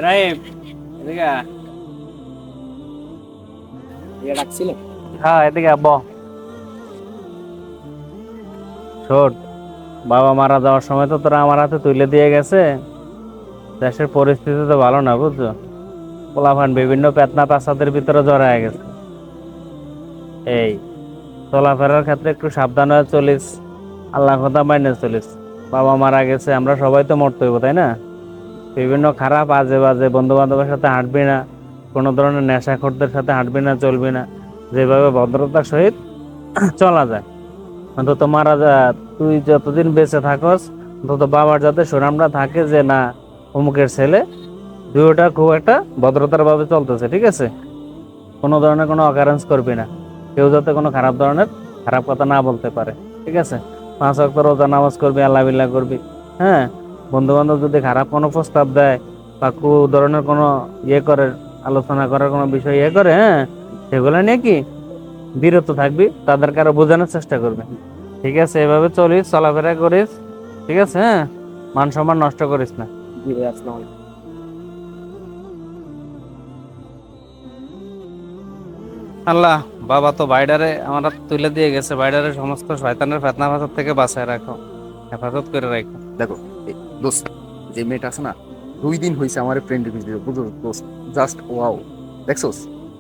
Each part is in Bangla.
রাইম এদিকে ডাকছিল। হ্যাঁ এদিকে আব্ব শোন, বাবা মারা যাওয়ার সময় তো তোরা আমার হাতে তুলে দিয়ে গেছে। দেশের পরিস্থিতি তো ভালো না বুঝছো, পোলাপান বিভিন্ন পেতনা পেশাদের ভিতরে জড়ায় গেছে। এই চলাফেরার ক্ষেত্রে একটু সাবধান হয়ে চলিস, আল্লাহ কথা মাইনে চলিস। বাবা মারা গেছে, আমরা সবাই তো মরতে হইব তাই না? বিভিন্ন খারাপ আজে বাজে বন্ধু বান্ধবের সাথে হাঁটবি না, কোনো ধরনের নেশাখোরদের সাথে হাঁটবি না, চলবি না। যেভাবে ভদ্রতার সহিত চলা যায়, অন্তত মারা যা, তুই যতদিন বেঁচে থাকস অন্তত বাবার যাতে সুনামটা থাকে যে না অমুকের ছেলে দুইটা খুব একটা ভদ্রতার ভাবে চলতেছে, ঠিক আছে? কোনো ধরনের কোনো অকারেন্স করবি না, কেউ যাতে কোনো খারাপ ধরনের খারাপ কথা না বলতে পারে, ঠিক আছে? 5 ওয়াক্ত রোজা নামাজ করবি, আল্লাহ বিল্লাহ করবি। হ্যাঁ, বন্ধু বান্ধব যদি খারাপ কোনো প্রস্তাব দেয় বা ধরনের কোনো ইয়ে করে, আলোচনা করার কোনো বিষয় ইয়ে করে, হ্যাঁ, সেগুলো নিয়ে কি বিরত থাকবি, তাদেরকে আরো বোঝানোর চেষ্টা করবে। ঠিক আছে, এভাবে চলিস, চলাফেরা করিস, ঠিক আছে? হ্যাঁ, মান সম্মান নষ্ট করিস না। জি ভাই, আসসালামু আলাইকুম। আল্লাহ, বাবা তো বাইডারে আমার হাতে তুলে দিয়ে গেছে, বাইডারে সমস্ত শয়তানের ফেতনা ফাসাদ থেকে বাঁচায় রাখো, হেফাজত করে রাখো। দেখো, দোস্ত, যে মেয়েটা আছে না, 2 দিন হয়েছে আমার ফ্রেন্ড রিকোয়েস্ট দিতে, বুঝো দোস্ত? জাস্ট ওয়াও, দেখছোস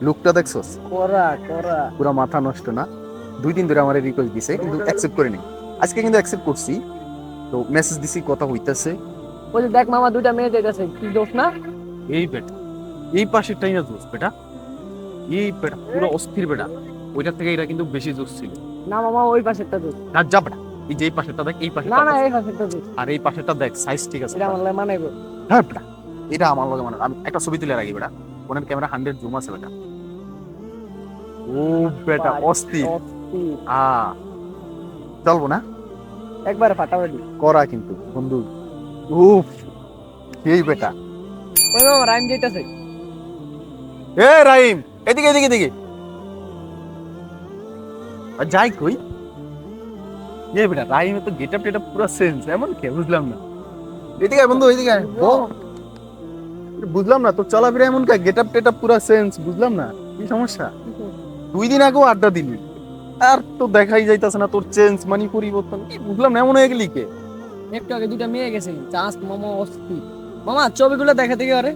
লুকটা, দেখছোস? করা করা পুরা মাথা নষ্ট না? 2 দিন ধরে আমার রিকোয়েস্ট দিছে কিন্তু অ্যাকসেপ্ট করিনি। আজকে কিন্তু অ্যাকসেপ্ট করছি, তো মেসেজ দিছি, কথা হইতাছে। ওই যে দেখ মামা, দুইটা মেয়ে যাইতেছে, কি দোষ না? এই বেটা, এই পাশেরটাই না জোস বেটা, এই বেটা পুরো অস্থির বেটা। ওইটার থেকে এটা কিন্তু বেশি জোস ছিল। না মামা, ওই পাশেরটা দোষ। না যা বেটা, এই যে এই পাশেরটা দেখ, এই না পাশেরটা না, দেখ, এই পাশেরটা দোষ। আর এই পাশেরটা দেখ, সাইজ ঠিক আছে। এটা আমার লাগে মানে গো। হ্যাঁ বেটা, এটা আমার লগে মানে আমি একটা ছবি তুলে রাখি বেটা, ফোনের ক্যামেরা 100 জুম আছে বেটা। ও বেটা অস্থির। অস্থির। চলবো না? একবারে ফাটাফাটি। করা কিন্তু বন্ধু, উফ, এই বেটা। ওই মামা, রাইম যাইতেছে। এ রাহিম, এদিকে এদিকে এদিকে আর যাই কই। এ বেটা, রাহিমের তো গেটআপ টেটআপ পুরো সেন্স, এমন কে বুঝলাম না। এদিকে আয় বন্ধু, এদিকে আয়। বুঝলাম না তোর চলাফেরা এমন কা, গেটআপ টেটআপ পুরা চেঞ্জ, বুঝলাম না কি সমস্যা। 2 দিন আগেও আড্ডা দিলি, আর তো দেখাই যাইতাছে না তোর চেঞ্জ মানে পরিবর্তন, কি বুঝলাম না, এমন হয়ে গেলি কে? একটু আগে দুইটা মেয়ে গেছে, চান্স মামা অস্থির। মামা ছবিগুলো দেখা থেকে আরে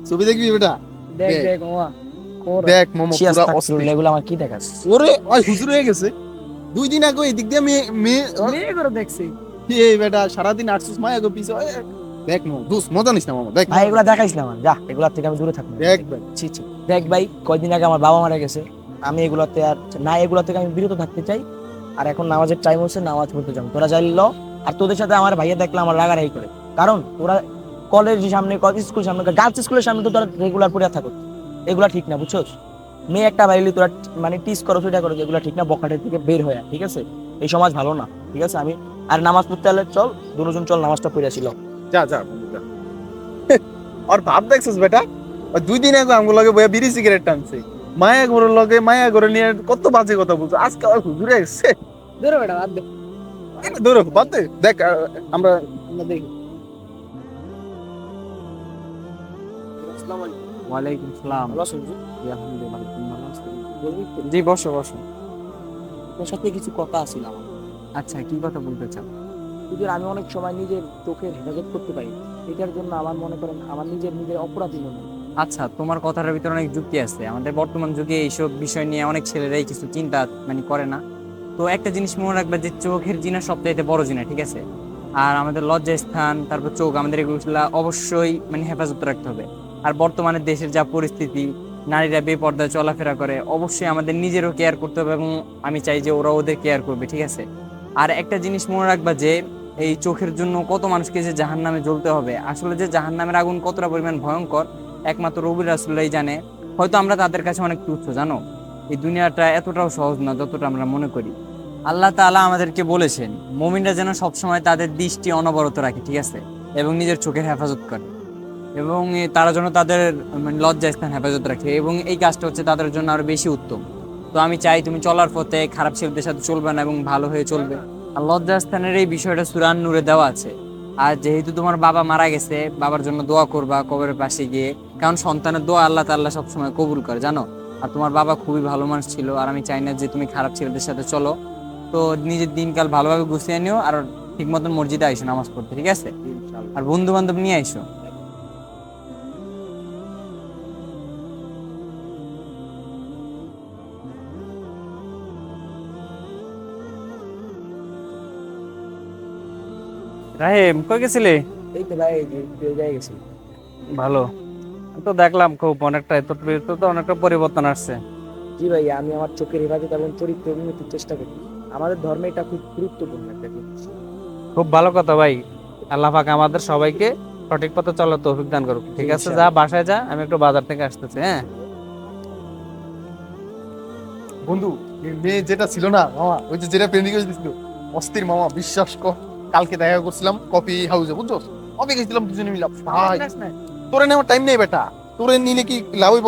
ছবি দেখবি বেটা? দেখ দেখ। দেখ মামা। দেখ মোমো পুরা অস্থির। এগুলো আমার কি দেখাস? ওরে ওই হুজুর হয়ে গেছে। 2 দিন আগে এদিক দিয়ে মেয়ে মেয়ে মেয়ে করে দেখছি। এই বেটা সারাদিন আটছিস মায়া গো পিছে। দেখ মোমো, দুস মজা নিস না মামা, দেখ ভাই এগুলা দেখাইস না আমার, যা এগুলা থেকে আমি দূরে থাকবো। দেখ ভাই। ছি ছি। দেখ ভাই, কয়দিন আগে আমার বাবা মারা গেছে, আমি এগুলাতে আর না, এগুলা থেকে আমি বিরত থাকতে চাই। আর এখন নামাজের টাইম হচ্ছে, নামাজ পড়তে যাবো, তোরা যাই ল। আর তোদের সাথে আমার ভাইয়া দেখলে আমার রাগারাগি করে, কারণ তোরা কলেজের সামনে, কলেজ স্কুল সামনে, গার্লস স্কুলের সামনে তো তোরা রেগুলার পড়ে থাকো, এগুলা ঠিক না, বুঝছোস? মেয়ে একটা বাইলি তোরা মানে টিস করো, সেটা করো, এগুলা ঠিক না, বখাটের থেকে বের হয়ে, ঠিক আছে? এই সমাজ ভালো না, ঠিক আছে? আমি আর নামাজ পড়তে হলে চল, দুজন চল, নামাজটা পড়ে আসিল। যা যা বন্ধু, যা। আর ভাব দেখছিস বেটা, ওই 2 দিন আগে আমগো লগে বইয়া বিড়ি সিগারেট টানছে, মায়া ঘরের লগে মায়া ঘরে নিয়ে কত বাজে কথা বলছো, আজকে আর হুজুরে এসছে। ধরো বেটা, বাদ দে। দূর বাদ দে, দেখ আমরা আমরা দেখি। আসসালামু আলাইকুম। ওয়ালাইকুম সালাম। ভালো আছেন জি? জি, আলহামদুলিল্লাহ, তুমি ভালো আছো? বলবি তো? জি, বসো বসো। আপনার সাথে কিছু কথা আছিল আমার। আচ্ছা, কি কথা বলতে চাও? হুজুর, আমি অনেক সময় নিজের চোখের হেফাজত করতে পারি, এটার জন্য আমার মনে করেন আমার নিজের নিজের অপরাধী মনে হয়। আচ্ছা, তোমার কথাটার ভিতরে অনেক যুক্তি আছে। আমাদের বর্তমান যুগে এইসব বিষয় নিয়ে অনেক ছেলেরাই কিছু চিন্তা মানে করে না। তো একটা জিনিস মনে রাখবে যে চোখের জিনা সবচাইতে বড় জিনা, ঠিক আছে? আর আমাদের লজ্জা স্থান, তারপর চোখ, আমাদের এগুলো অবশ্যই মানে হেফাজত রাখতে হবে। আর বর্তমানে দেশের যা পরিস্থিতি, নারীরা বেপর্দায় চলাফেরা করে, অবশ্যই আমাদের নিজেরও কেয়ার করতে হবে এবং আমি চাই যে ওরা ওদের কেয়ার করবে, ঠিক আছে? আর একটা জিনিস মনে রাখবা যে এই চোখের জন্য কত মানুষকে যে জাহান্নামে জ্বলতে হবে, আসলে যে জাহান্নামের আগুন কতটা পরিমাণ ভয়ঙ্কর একমাত্র রবি রাসূলুল্লাহই জানে। হয়তো আমরা তাদের কাছে অনেক তুচ্ছ, জানো? এই দুনিয়াটা এতটাও সহজ না যতটা আমরা মনে করি। আল্লাহ তাআলা আমাদেরকে বলেছেন মুমিনরা যেন সবসময় তাদের দৃষ্টি অনবরত রাখে, ঠিক আছে? এবং নিজের চোখের হেফাজত করে, এবং তারা যেন তাদের মানে লজ্জাস্থান হেফাজত রাখে, এবং এই কাজটা হচ্ছে তাদের জন্য আরো বেশি উত্তম। তো আমি চাই তুমি চলার পথে খারাপ ছেলেদের সাথে চলবে না এবং ভালো হয়ে চলবে। আর লজ্জাস্থানের এই বিষয়টা সূরা আন-নূরে দেওয়া আছে। আর যেহেতু তোমার বাবা মারা গেছে, বাবার জন্য দোয়া করবা কবরের পাশে গিয়ে, কারণ সন্তানের দোয়া আল্লাহ তাআলা সবসময় কবুল করে, জানো। আর তোমার বাবা খুবই ভালো মানুষ ছিল, আর আমি চাই না যে তুমি খারাপ ছেলেদের সাথে চলো। তো নিজের দিনকাল ভালোভাবে গুছিয়ে নিও, আর ঠিক মতন মসজিদে আইসো নামাজ পড়তে, ঠিক আছে? আর বন্ধু বান্ধব নিয়ে আইসো। রাহিম, কই গেছিলি? এই তো ভাই জায়গায় গেছি। ভালো। আমি তো দেখলাম খুব অনেকটা, তোর ভিতরে তো অনেকটা পরিবর্তন আসছে। জি ভাই, আমি আমার চোখের হেফাজত এবং চরিত্র উন্নতির চেষ্টা করি। আমাদের ধর্মে এটা খুব গুরুত্বপূর্ণ একটা জিনিস। খুব ভালো কথা ভাই। আল্লাহ পাক আমাদের সবাইকে সঠিক পথে চলার তৌফিক দান করুক। ঠিক আছে, যা বাসায় যা, আমি একটু বাজার থেকে আসতেছি। হ্যাঁ বন্ধু, এই মেয়ে যেটা ছিল না মামা, ওই যে যেটা প্রেমিক দিছিল, অস্থির মামা, বিশ্বাস কর। কালকে দেখা করছিলাম কফি হাউসে, বুঝছো? কফি খেয়েছিলাম দুজনে মিলে। ভাই তোরে নেওয়ার টাইম নেই বেটা, তোরে নিলে কি লাভ হইব?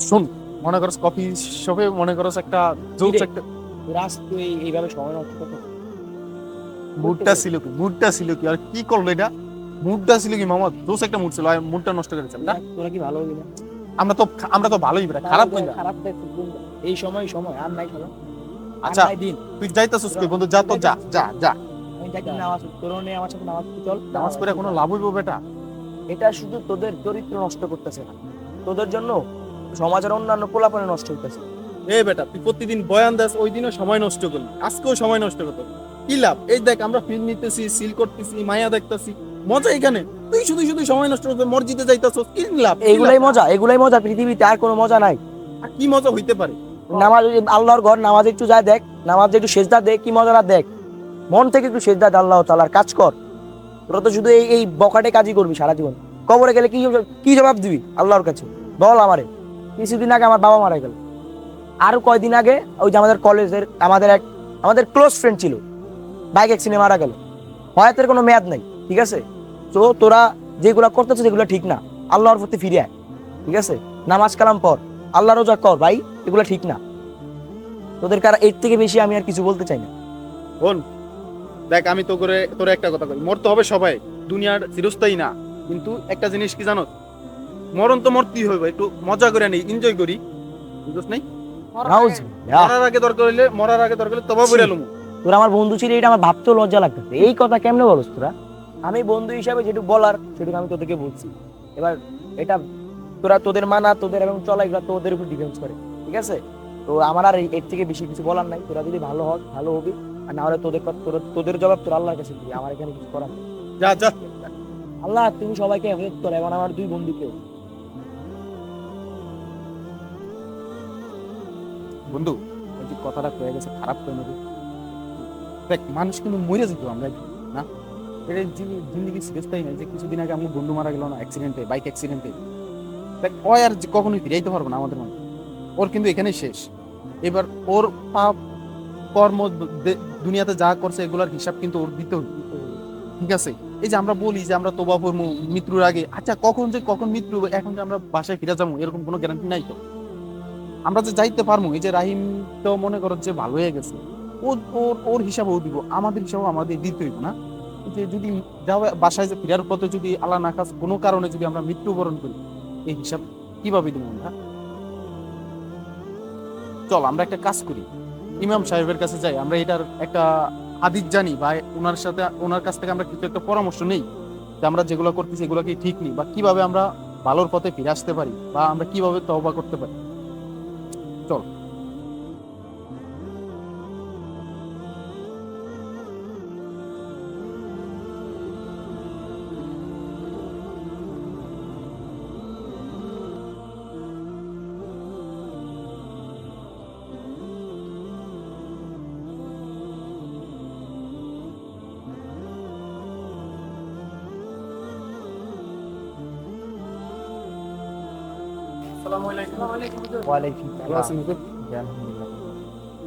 শোন, মনে করস কফি শপে মনে করস একটা জোকস একটা রাস তুই এইভাবে সময় নষ্ট করতে মুডটা ছিল কি আর কি করলো এটা? মুডটা ছিল কি মামা, দোষ একটা মুড ছিল, আর মুডটা নষ্ট করেছে না। তোরা কি ভালো হবি না? আমরা তো ভালোই বেটা, খারাপ কই না। খারাপ এই সময় আর নাই খেলো। আচ্ছা, আর নাই দিন। তুই যাইতাছিস কই বন্ধু? যা তো, যা যা যা। আমি যাই নামাজ তোরও নেই আমার সাথে নামাজ চল। নামাজ পড়ে কোনো লাভ হইব বেটা? এটা শুধু তোদের চরিত্র নষ্ট করতেছে না, তোদের জন্য সমাজের অন্যান্য পোলাপানে নষ্ট হইতেছে। এই বেটা, তুই প্রতিদিন বয়ান দাস, ওই দিনও সময় নষ্ট করলি, আজকেও সময় নষ্ট করতে কি লাভ? এই দেখ, আমরা ফিল্ম নিতেছি, সিল করতেছি, মায়া দেখতেছি, মজা এখানে। তুই শুধু শুধু সময় নষ্ট করতে মসজিদে যাইতাছস, কি লাভ? এগুলাই মজা পৃথিবীতে, আর কোনো মজা নাই। আর কি মজা হইতে পারে? নামাজ, আল্লাহর ঘর, নামাজ একটু যা দেখ, নামাজ একটু সেজদা দেখ, কি মজা না দেখ। মন থেকে একটু সেজদা দে আল্লাহ তাআলার, কাজ কর। তোরা তো শুধু এই বকাটে কাজই করবি সারা জীবন। কবরে গেলে কি জবাব দিবি আল্লাহর কাছে? বল আমারে। কিছুদিন আগে আমার বাবা মারা গেল, আরো কয়দিন আগে ওই যে আমাদের কলেজের আমাদের ক্লোজ ফ্রেন্ড ছিল, বাইক অ্যাক্সিডেন্টে মারা গেল। হয়াতের কোনো মেয়াদ নাই, ঠিক আছে? তো তোরা যেগুলা করতেছিস সেগুলো ঠিক না, আল্লাহর প্রতি ফিরে আয়, ঠিক আছে? নামাজ কালাম পড়, আল্লাহ রোজা কর ভাই, এগুলো ঠিক না। তোদের কারা এর থেকে বেশি আমি আর কিছু বলতে চাই না। বোন দেখ, আমি তোরে একটা কথা কই, মরতে হবে সবাই, দুনিয়ার চিরস্থায়ী না। কিন্তু একটা জিনিস কি জানো, মরণ তো মরতেই হইবে, একটু মজা করে নেই, এনজয় করি, বুঝছ নাই? মরার আগে দরকার হইলে তবা করে লমু। তোরা আমার বন্ধু ছিল, এটা আমার ভাবতেও লজ্জা লাগতেছে। এই কথা কেমনে বলছ তোরা? আমি বন্ধু হিসাবে যেটুকু বলার সেটুকু আমি তোদেরকে বলছি। এবার এটা তোদের মানা, তোদের এবং চলা, এগুলো তোদের উপর ডিপেন্ড করে, ঠিক আছে? তো আমার আর এর থেকে বেশি কিছু বলার নাই। তোরা যদি ভালো হবি, আর না হলে তোদের জবাব তোর আল্লাহর কাছে দিবি। আমার এখানে কিছু করার নেই। যা যা। আল্লাহ তুমি সবাইকে হেফাজত করো, এবং আমার দুই বন্ধুকে। বন্ধু, ওই যে কথাটা কয়ে গেছে, খারাপ করে নেবে। দেখ, মানুষ কিন্তু মরে যেত আমরা, না? এটা জিন্দগি চিরস্থায়ী নাই। যে কিছুদিন আগে আমার বন্ধু মারা গেল না, অ্যাক্সিডেন্টে, বাইক অ্যাক্সিডেন্টে। দেখ, ও আর কখনোই ফিরাইতে পারবো না আমাদের মধ্যে। ওর কিন্তু এখানেই শেষ। এবার ওর পাপ কর্ম দুনিয়াতে যা করছে এগুলোর হিসাব কিন্তু ওর দিতে হবে, ঠিক আছে? এই যে আমরা বলি যে আমরা তোবা পড়বো মৃত্যুর আগে, আচ্ছা কখন মৃত্যু, এখন যে আমরা বাসায় ফিরে যাবো এরকম কোনো গ্যারান্টি নাই তো। আমরা যে যাইতে পারবো, এই যে রাহিম তো মনে করো যে ভালো হয়ে গেছে, ওর হিসাবও দিব, আমাদের হিসাবও আমাদের দিতে হইব না? যে যদি যাওয়া বাসায় যে ফিরার পথে যদি আল্লাহ না খাস কোনো কারণে যদি আমরা মৃত্যুবরণ করি, এই হিসাব কিভাবে দিব আমরা? চল আমরা একটা কাজ করি, ইমাম সাহেবের কাছে যাই, আমরা এটার একটা হাদিস জানি, বা ওনার কাছ থেকে আমরা কিছু একটা পরামর্শ নেই যে আমরা যেগুলো করতেছি এগুলো কি ঠিক নেই, বা কিভাবে আমরা ভালোর পথে ফিরে আসতে পারি, বা আমরা কিভাবে তওবা করতে পারি। চল। ওয়ালাইকুম ভালো আছেন হুজুর?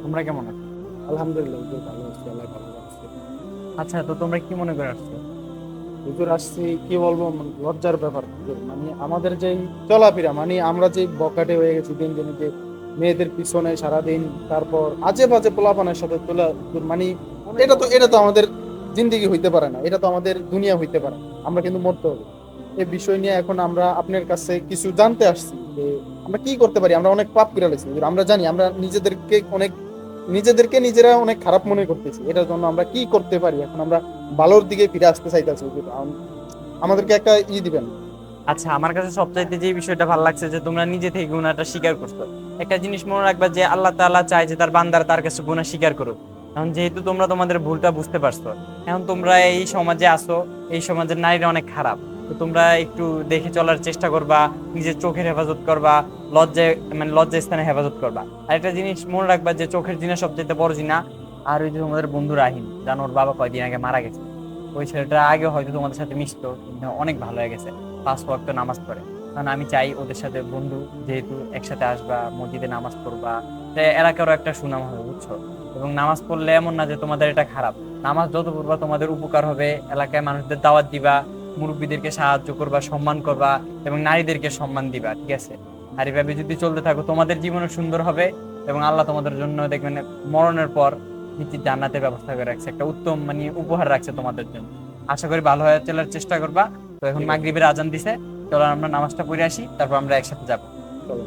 তোমরা কেমন আছো? আলহামদুলিল্লাহ হুজুর, ভালো আছি, আল্লাহ ভালো রাখছে। আচ্ছা, তো তোমরা কি মনে করে আসছো? হুজুর আসছি, কি বলবো, লজ্জার ব্যাপার হুজুর। মানে আমাদের যে চলাফেরা, মানে আমরা যে বকাটে হয়ে গেছি দিন দিন, যে মেয়েদের পিছনে সারাদিন, তারপর আজে বাজে পোলাপানের সাথে তোলা, মানে এটা তো আমাদের জিন্দেগি হইতে পারে না, এটা তো আমাদের দুনিয়া হইতে পারে না, আমরা কিন্তু মরতে হবে। এই বিষয় নিয়ে এখন আমরা আপনার কাছে কিছু জানতে আসছি যে আমরা কি করতে পারি। আমরা অনেক পাপ করে লাইছি, আমরা জানি আমরা নিজেদেরকে নিজেরা অনেক খারাপ মনে করতেছি, এটার জন্য আমরা কি করতে পারি। এখন আমরা ভালোর দিকে ফিরে আসতে চাইতেছি, আমাদেরকে একটা দিবেন। আচ্ছা, আমার কাছে সবচাইতে যে বিষয়টা ভালো লাগছে যে তোমরা নিজে থেকে গুনাহটা স্বীকার করছো। একটা জিনিস মনে রাখবা যে আল্লাহ তাআলা চায় যে তার বান্দারা তার কাছে গুনাহ স্বীকার করুক। এখন যেহেতু তোমরা তোমাদের ভুলটা বুঝতে পারছো, এখন তোমরা এই সমাজে আসো, এই সমাজের নারীরা অনেক খারাপ, তো তোমরা একটু দেখে চলার চেষ্টা করবা, নিজের চোখের হেফাজত করবা, লজ্জা স্থানে হেফাজত করবা। আর একটা জিনিস মনে রাখবা যে চোখের জিনা সবচেয়ে বড় জিনা। আর ওই যে তোমাদের বন্ধু রাহিম, জানো ওর বাবা কয়দিন আগে মারা গেছে, ওই ছেলেটা আগে হয়তো তোমাদের সাথে মিশতো, কিন্তু অনেক ভালো হয়ে গেছে, 5 ওয়াক্ত নামাজ পড়ে। কারণ আমি চাই ওদের সাথে বন্ধু যেহেতু একসাথে আসবা, মসজিদে নামাজ পড়বা, এলাকারও একটা সুনাম হবে, বুঝছো? এবং নামাজ পড়লে এমন না যে তোমাদের এটা খারাপ, নামাজ যত পড়বা তোমাদের উপকার হবে, এলাকায় মানুষদের দাওয়াত দিবা, মুরব্বীদেরকে সাহায্য করবা, সম্মান করবা এবং নারীদেরকে সম্মান দিবা, ঠিক আছে? আর এইভাবে যদি চলতে থাকো তোমাদের জীবনও সুন্দর হবে এবং আল্লাহ তোমাদের জন্য দেখবেন মরণের পর নিশ্চিত জান্নাতের ব্যবস্থা করে রাখছে, একটা উত্তম উপহার রাখছে তোমাদের জন্য। আশা করি ভালো হয়ে চলার চেষ্টা করবা। তো এখন মাগরিবের আজান দিছে, চলো আমরা নামাজটা পড়ে আসি, তারপর আমরা একসাথে যাবো। চলো।